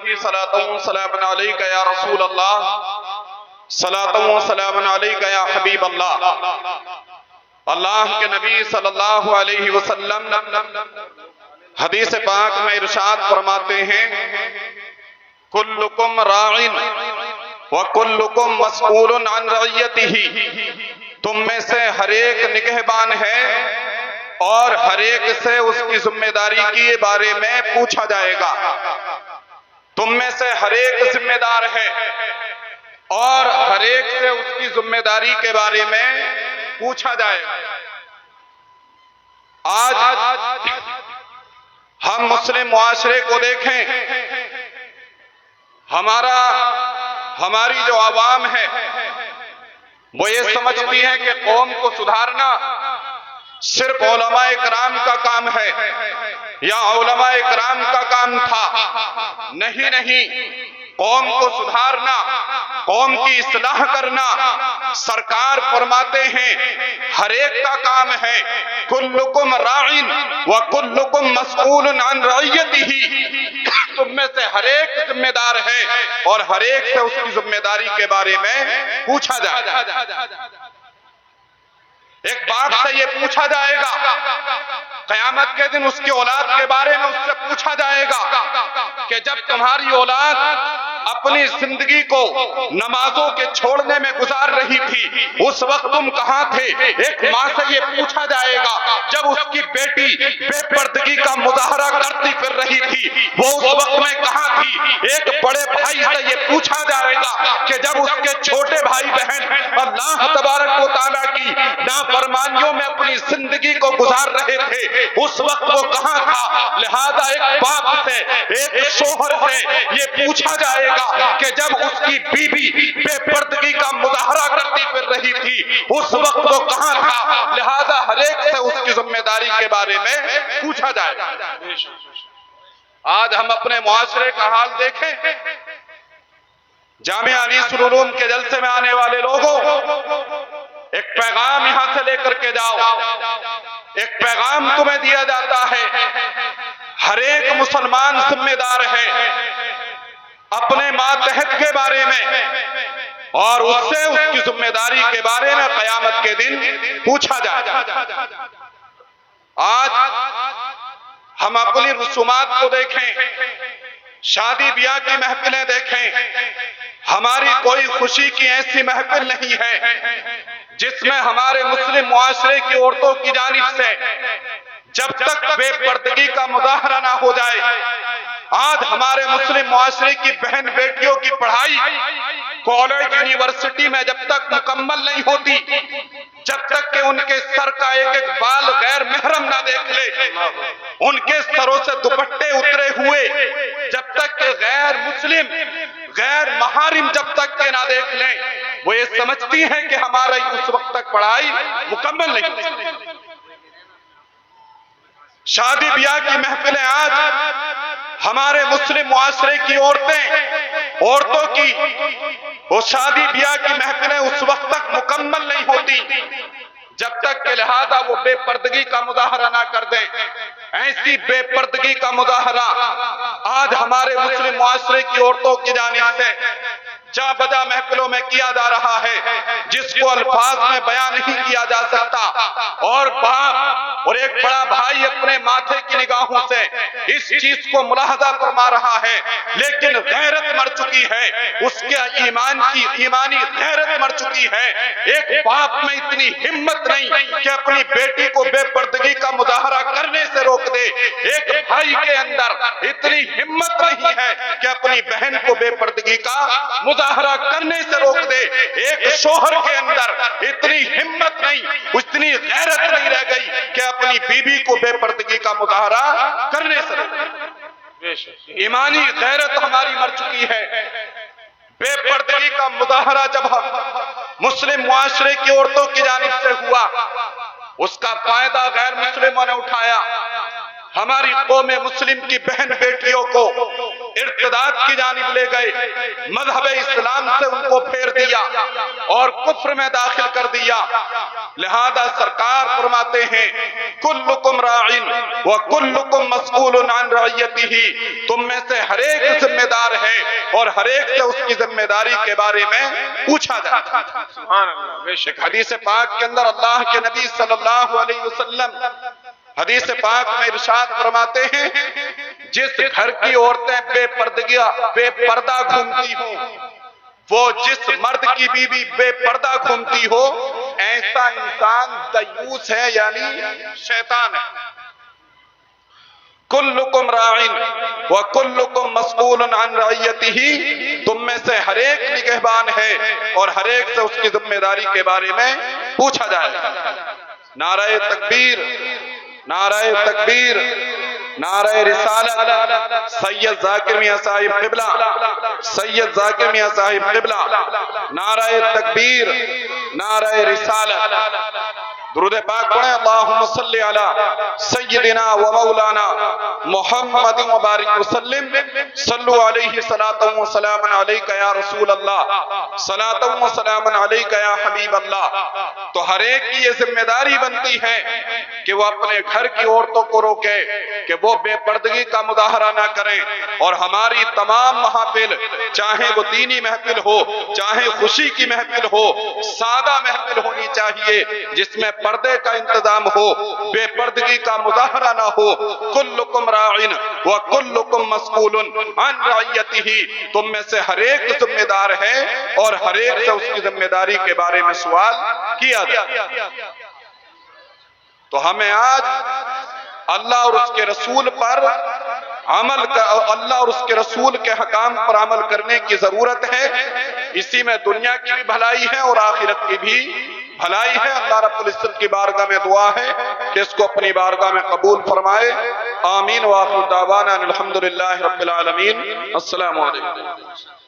की सलातों व सलाम अलैका या रसूल अल्लाह, सलातों व सलाम अलैका या हबीब अल्लाह। अल्लाह के नबी सल्लल्लाहु अलैहि वसल्लम हदीस पाक में इरशाद फरमाते हैं, कुल्लुकुम राइन व कुल्लुकुम मसऊलुन अन रइयतिही। तुम में से हर एक निगहबान है और हर एक से उसकी जिम्मेदारी के बारे में पूछा जाएगा। तुम में से हर एक जिम्मेदार है और हर एक से उसकी जिम्मेदारी के बारे में पूछा जाएगा। आज हम मुस्लिम मुआशरे को देखें, हमारी जो आवाम है वो ये समझती है कि कौम को सुधारना सिर्फ उलमाए किराम का काम है या उलमाए किराम का काम था। नहीं, कौम को सुधारना, कौम की इस्लाह करना सरकार फरमाते हैं हर एक का काम है। कुल्लुकुम राइन व कुल्लुकुम मसऊलुन अन रइयतिही। तुम में से हर एक जिम्मेदार है और हर एक से उसकी जिम्मेदारी के बारे में पूछा जाएगा। एक बाप से ये पूछा जाएगा, क़यामत के दिन उसकी औलाद के बारे में उससे पूछा जाएगा कि जब तुम्हारी औलाद अपनी जिंदगी को नमाजों के छोड़ने में गुजार रही थी उस वक्त तुम कहां थे। एक माँ से ये पूछा जाएगा जब उसकी बेटी बेपर्दगी का मुजाहरा करती फिर रही थी वो उस वक्त में कहां थी। एक बड़े भाई से ये पूछा जाएगा कि जब उसके छोटे भाई बहन अल्लाह तबारक व तआला की नाफरमानियों में अपनी जिंदगी को गुजार रहे थे उस वक्त वो कहां था। लिहाजा एक बाप से, एक शोहर से ये पूछा जाएगा कि जब उसकी बीवी बेपर्दगी का मुजाहरा करती फिर रही थी उस वक्त वो कहां था। लिहाजा हर एक से उसकी जिम्मेदारी के बारे में पूछा जाएगा। आज हम अपने मुआशरे का हाल देखें, जामिया अनीसुल उलूम के जलसे में आने वाले लोगों, एक पैगाम यहां से लेकर के जाओ। एक पैगाम तुम्हें दिया जाता है, हर एक मुसलमान जिम्मेदार है अपने मातहत के बारे में और उससे उसकी जिम्मेदारी के बारे में क़यामत के दिन पूछा जाए। आज हम अपनी रसूमात को देखें, शादी ब्याह की महफिलें देखें, हमारी कोई खुशी की ऐसी महफिल नहीं है जिसमें हमारे मुस्लिम मुआशरे की औरतों की जानिब से जब तक बेपर्दगी का मुजाहरा ना हो जाए। आज हमारे मुस्लिम मुआशरे की बहन बेटियों की पढ़ाई कॉलेज यूनिवर्सिटी में जब तक मुकम्मल नहीं होती, जब तक कि उनके सर का एक एक बाल गैर महरम ना देख ले, उनके सरों से दुपट्टे उतरे हुए जब तक कि गैर मुस्लिम गैर महारिम जब तक के ना देख लें, वो ये समझती हैं कि हमारा उस वक्त तक पढ़ाई मुकम्मल नहीं। शादी ब्याह की महफिलें आज हमारे मुस्लिम मुआशरे की औरतों की वो शादी ब्याह की महफिलें उस वक्त तक मुकम्मल नहीं होती जब तक के लिहाजा वो बेपर्दगी का मुजाहरा ना कर दें। ऐसी बेपर्दगी का मुजाहरा आज हमारे मुस्लिम मुआशरे की औरतों की जानिब से जा बजा महफिलों में किया जा रहा है जिसको अल्फाज में बयान नहीं किया जा सकता। और बाप और एक बड़ा भाई अपने माथे की निगाहों से इस चीज को मुलाहजा फरमा रहा है, लेकिन गैरत मर चुकी है, उसके ईमान की ईमानी गैरत मर चुकी है। एक बाप में इतनी हिम्मत नहीं कि अपनी बेटी को बेपर्दगी का मुजाहरा करने से रोक दे। एक भाई के अंदर इतनी हिम्मत नहीं है कि अपनी बहन को बेपर्दगी का मुजाहरा करने से रोक दे। एक शोहर के अंदर इतनी हिम्मत नहीं, इतनी गैरत नहीं रह गई कि अपनी बीबी को बेपर्दगी का मुजाहरा करने से रोक दे। ईमानी गैरत हमारी मर चुकी है। बेपर्दगी का मुजाहरा जब मुस्लिम मुआशरे की औरतों की जानिब से हुआ, उसका फायदा गैर मुस्लिमों ने उठाया। ہماری قوم مسلم کی بہن بیٹیوں کو ارتداد کی جانب لے گئے، مذہب اسلام سے ان کو پھیر دیا اور کفر میں داخل کر دیا۔ لہذا سرکار فرماتے ہیں کلکم راعٍ وکلکم مسئول عن رعیتہ، تم میں سے ہر ایک ذمہ دار ہے اور ہر ایک سے اس کی ذمہ داری کے بارے میں پوچھا جائے۔ سبحان اللہ، بے شک حدیث پاک کے اندر اللہ کے نبی صلی اللہ علیہ وسلم حدیث پاک میں ارشاد فرماتے ہیں جس گھر کی عورتیں بے پردہ گھومتی ہوں، وہ جس مرد کی بیوی بے پردہ گھومتی ہو، ایسا انسان دیوس ہے، یعنی شیطان ہے۔ کلکم راعٍ وکلکم مسئول عن رعیتہ، تم میں سے ہر ایک نگہبان ہے اور ہر ایک سے اس کی ذمہ داری کے بارے میں پوچھا جائے گا۔ نعرہ تکبیر، نعرہ تکبیر، نعرہ رسالت، سید ذاکر میاں صاحب قبلہ، سید ذاکر میاں صاحب قبلہ، نعرہ تکبیر، نعرہ رسالت۔ درود پاک پڑھیں، اللہم صلی علی سیدنا و مولانا محمد مبارک وسلم، صلو علیہ صلاۃ و سلام علیکہ یا رسول اللہ، صلاۃ و سلام علیکہ یا حبیب اللہ۔ تو ہر ایک کی یہ ذمہ داری بنتی ہے کہ وہ اپنے گھر کی عورتوں کو روکے کہ وہ بے پردگی کا مظاہرہ نہ کریں، اور ہماری تمام محافل، چاہے وہ دینی محفل ہو، چاہے خوشی کی محفل ہو، سادہ محفل ہونی چاہیے جس میں پردے کا انتظام ہو، بے پردگی کا مظاہرہ نہ ہو۔ کلکم راعٍ وکلکم مسئول عن رعیتہ، تم میں سے ہر ایک ذمہ دار ہے اور ہر ایک سے اس کی ذمہ داری کے بارے میں سوال کیا جائے۔ تو ہمیں آج اللہ اور اس کے رسول پر عمل اللہ اور اس کے رسول کے حکام پر عمل کرنے کی ضرورت ہے۔ اسی میں دنیا کی بھی بھلائی ہے اور آخرت کی بھی بھلائی ہے۔ اللہ رب العزت کی بارگاہ میں دعا ہے کہ اس کو اپنی بارگاہ میں قبول فرمائے۔ آمین وآخر دعوانا الحمدللہ رب العالمین۔ السلام علیکم۔